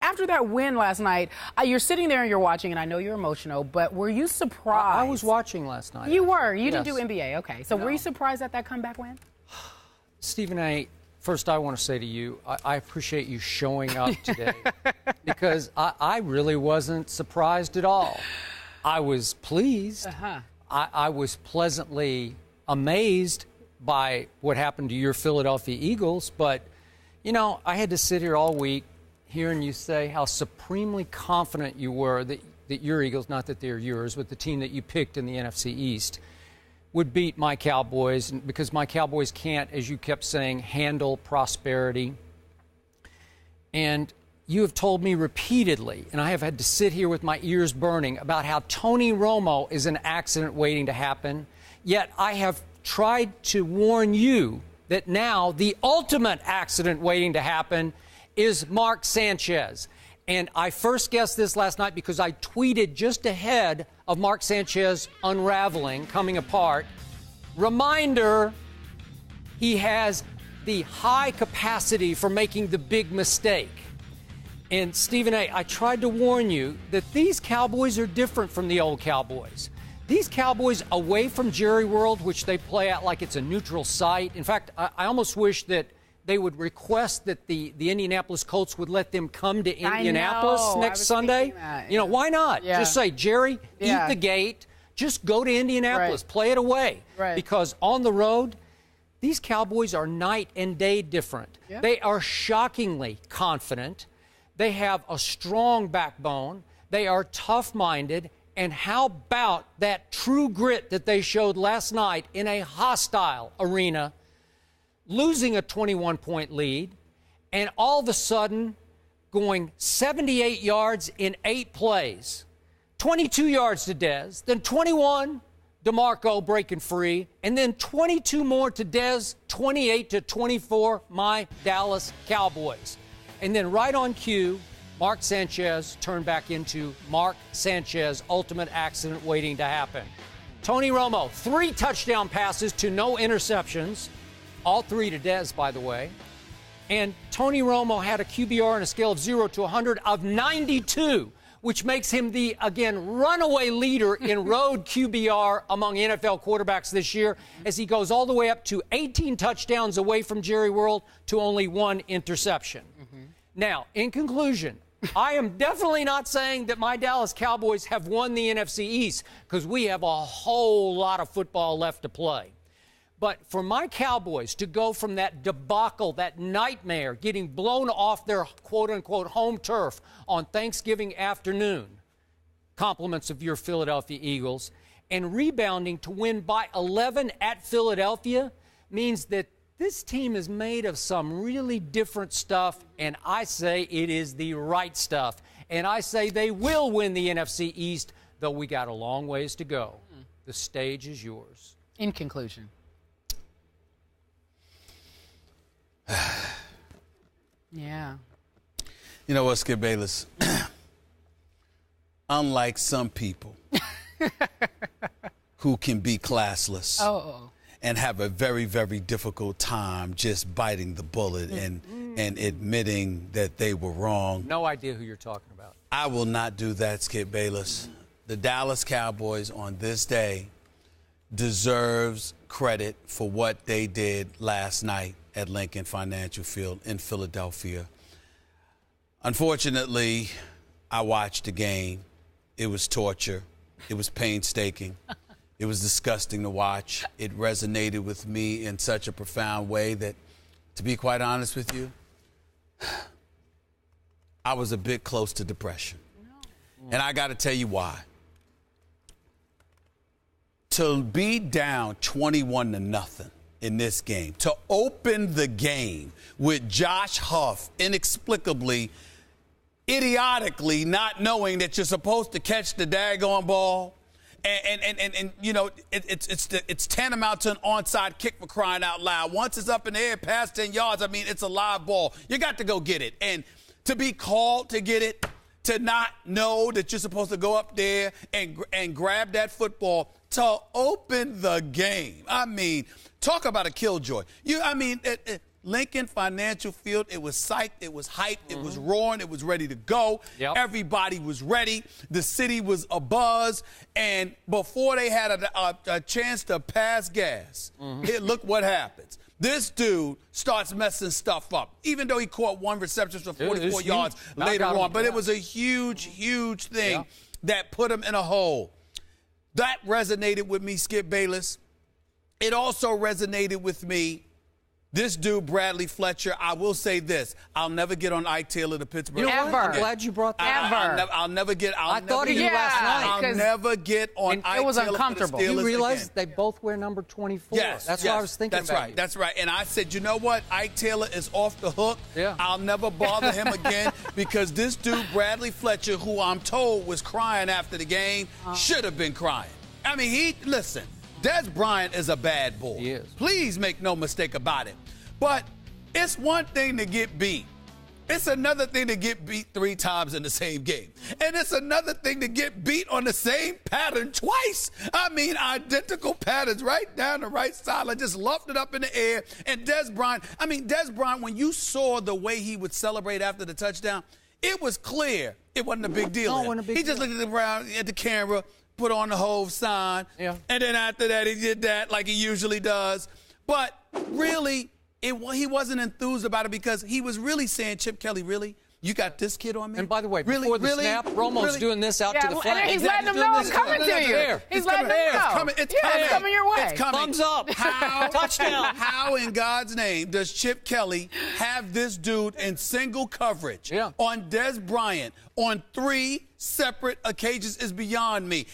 after that win last night, you're sitting there and you're watching, and I know you're emotional, but were you surprised? I was watching last night. You were? You yes. didn't do NBA, okay. So were you surprised at that comeback win? Stephen A., first I want to say to you, I appreciate you showing up today because I really wasn't surprised at all. I was pleased. I was pleasantly amazed by what happened to your Philadelphia Eagles, but, you know, I had to sit here all week hearing you say how supremely confident you were that your Eagles, not that they're yours, but the team that you picked in the NFC East, would beat my Cowboys, because my Cowboys can't, as you kept saying, handle prosperity. And you have told me repeatedly, and I have had to sit here with my ears burning, about how Tony Romo is an accident waiting to happen. Yet I have tried to warn you that now the ultimate accident waiting to happen is Mark Sanchez. And I first guessed this last night because I tweeted just ahead of Mark Sanchez unraveling, coming apart. Reminder, he has the high capacity for making the big mistake. And Stephen A., I tried to warn you that these Cowboys are different from the old Cowboys. These Cowboys away from Jerry World, which they play at like it's a neutral site. In fact, I almost wish that they would request that the Indianapolis Colts would let them come to Indianapolis next Sunday. That, You know, why not? Yeah. Just say, Jerry, eat the gate. Just go to Indianapolis. Play it away. Because on the road, these Cowboys are night and day different. They are shockingly confident. They have a strong backbone. They are tough-minded. And how about that true grit that they showed last night in a hostile arena, losing a 21-point lead, and all of a sudden going 78 yards in 8 plays, 22 yards to Dez, then 21, DeMarco breaking free, and then 22 more to Dez, 28-24, my Dallas Cowboys. And then right on cue, Mark Sanchez turned back into Mark Sanchez, ultimate accident waiting to happen. Tony Romo, 3 touchdown passes to no interceptions, all 3 to Dez, by the way. And Tony Romo had a QBR on a scale of 0 to 100 of 92, which makes him the, again, runaway leader in road QBR among NFL quarterbacks this year, as he goes all the way up to 18 touchdowns away from Jerry World to only 1 interception. Now, in conclusion, I am definitely not saying that my Dallas Cowboys have won the NFC East, because we have a whole lot of football left to play. But for my Cowboys to go from that debacle, that nightmare, getting blown off their quote-unquote home turf on Thanksgiving afternoon, compliments of your Philadelphia Eagles, and rebounding to win by 11 at Philadelphia, means that this team is made of some really different stuff, and I say it is the right stuff. And I say they will win the NFC East, though we got a long ways to go. The stage is yours. In conclusion. Yeah. You know what, Skip Bayless? Unlike some people who can be classless and have a very, very difficult time just biting the bullet and admitting that they were wrong. No idea who you're talking about. I will not do that, Skip Bayless. The Dallas Cowboys on this day deserves credit for what they did last night at Lincoln Financial Field in Philadelphia. Unfortunately, I watched the game. It was torture. It was painstaking. It was disgusting to watch. It resonated with me in such a profound way that, to be quite honest with you, I was a bit close to depression. And I got to tell you why. To be down 21-0 in this game, to open the game with Josh Huff inexplicably, idiotically not knowing that you're supposed to catch the daggone ball, and you know, it's tantamount to an onside kick, for crying out loud. Once it's up in the air past 10 yards, I mean, it's a live ball. You got to go get it. And to be called to get it, to not know that you're supposed to go up there and grab that football to open the game. I mean, talk about a killjoy. Lincoln Financial Field, it was psyched, it was hyped, it was roaring, it was ready to go. Yep. Everybody was ready. The city was abuzz. And before they had a chance to pass gas, look what happens. This dude starts messing stuff up, even though he caught one reception for 44 yards later on. But it was a huge, huge thing that put him in a hole. That resonated with me, Skip Bayless. It also resonated with me. This dude, Bradley Fletcher, I will say this. I'll never get on Ike Taylor, the Pittsburgh. You know what? I'm glad you brought that up. I'll never get. I thought of you last night. I'll never get on Ike it was Taylor uncomfortable. for the Steelers You realize again. they both wear number 24. Yes, that's what I was thinking. That's right. That's right. And I said, you know what? Ike Taylor is off the hook. Yeah. I'll never bother him again because this dude, Bradley Fletcher, who I'm told was crying after the game, should have been crying. I mean, listen, Des Bryant is a bad boy. He is. Please make no mistake about it. But it's one thing to get beat. It's another thing to get beat 3 times in the same game. And it's another thing to get beat on the same pattern twice. I mean, identical patterns right down the right sideline, just luffed it up in the air. And Des Bryant, when you saw the way he would celebrate after the touchdown, it was clear it wasn't a big deal. No, it wasn't a big he just deal. looked at the camera, put on the Hove sign, and then after that he did that like he usually does. But really, he wasn't enthused about it because he was really saying, Chip Kelly, really? You got this kid on me? And by the way, before the snap, Romo's doing this out to the flag. And he's letting them know it's coming to you. He's letting them know. It's coming your way. It's coming. Thumbs up. Touchdown. How in God's name does Chip Kelly have this dude in single coverage on Des Bryant on 3 separate occasions is beyond me.